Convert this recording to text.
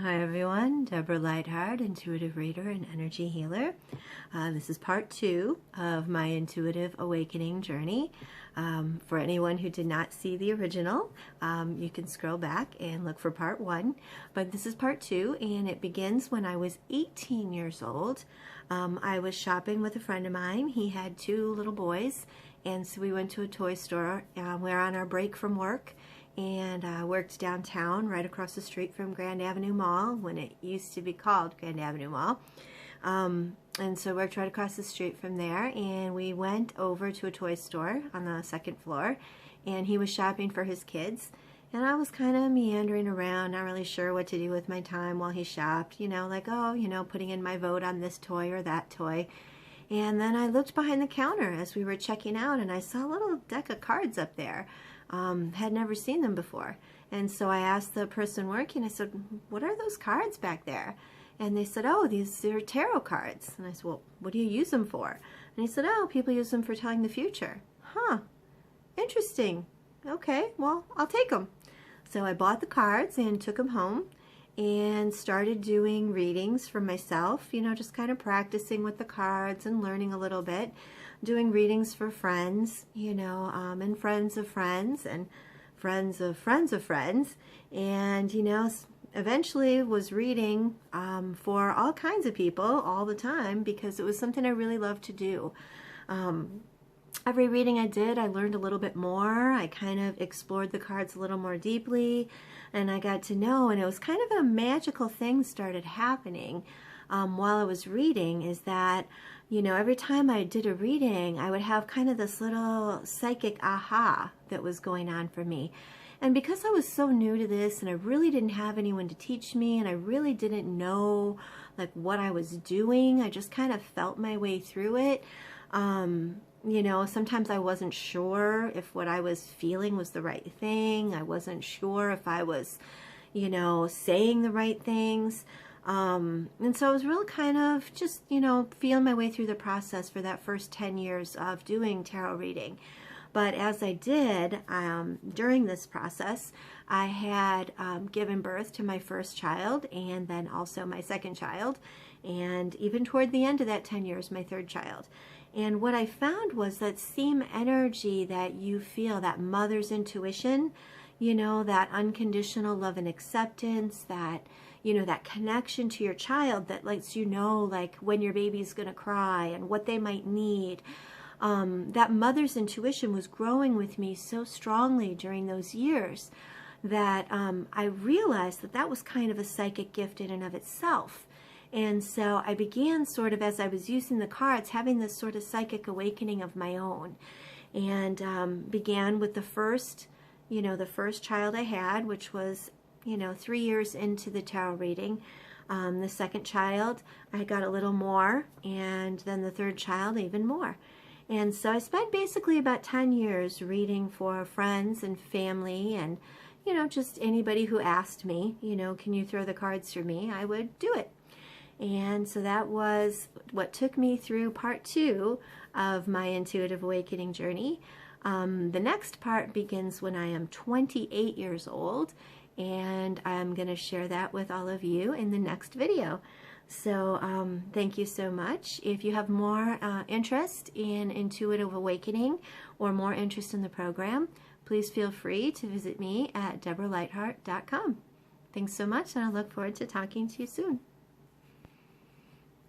Hi everyone, Deborah Lighthart, intuitive reader and energy healer. This is part 2 of my intuitive awakening journey. For anyone who did not see the original, you can scroll back and look for part 1. But this is part 2, and it begins when I was 18 years old. I was shopping with a friend of mine. He had 2 little boys, and so we went to a toy store. We were on our break from work, and worked downtown right across the street from Grand Avenue Mall when it used to be called Grand Avenue Mall. And so worked right across the street from there, and we went over to a toy store on the 2nd floor, and he was shopping for his kids, and I was kind of meandering around, not really sure what to do with my time while he shopped, like, putting in my vote on this toy or that toy. And then I looked behind the counter as we were checking out, and I saw a little deck of cards up there. Had never seen them before. And so I asked the person working, I said, what are those cards back there? And they said, oh, these are tarot cards. And I said, well, what do you use them for? And he said, oh, people use them for telling the future. Huh, interesting. Okay, well, I'll take them. So I bought the cards and took them home and started doing readings for myself, just kind of practicing with the cards and learning a little bit. Doing readings for friends, and friends of friends and friends of friends of friends. And, eventually was reading for all kinds of people all the time because it was something I really loved to do. Every reading I did, I learned a little bit more. I kind of explored the cards a little more deeply, and I got to know, and it was kind of a magical thing started happening while I was reading, is that every time I did a reading, I would have kind of this little psychic aha that was going on for me. And because I was so new to this, and I really didn't have anyone to teach me, and I really didn't know what I was doing, I just kind of felt my way through it. Sometimes I wasn't sure if what I was feeling was the right thing. I wasn't sure if I was, saying the right things. And so I was really kind of just, feeling my way through the process for that first 10 years of doing tarot reading. But as I did, during this process, I had given birth to my first child and then also my second child. And even toward the end of that 10 years, my third child. And what I found was that same energy that you feel, that mother's intuition, that unconditional love and acceptance, that that connection to your child that lets you know when your baby's gonna cry and what they might need. That mother's intuition was growing with me so strongly during those years that I realized that was kind of a psychic gift in and of itself. And so I began sort of, as I was using the cards, having this sort of psychic awakening of my own, and began with the first child I had, which was 3 years into the tarot reading. The second child, I got a little more, and then the third child, even more. And so I spent basically about 10 years reading for friends and family, and, just anybody who asked me, can you throw the cards for me? I would do it. And so that was what took me through part 2 of my intuitive awakening journey. The next part begins when I am 28 years old, and I'm going to share that with all of you in the next video. So thank you so much. If you have more interest in intuitive awakening or more interest in the program, please feel free to visit me at deborahlighthart.com. Thanks so much, and I look forward to talking to you soon.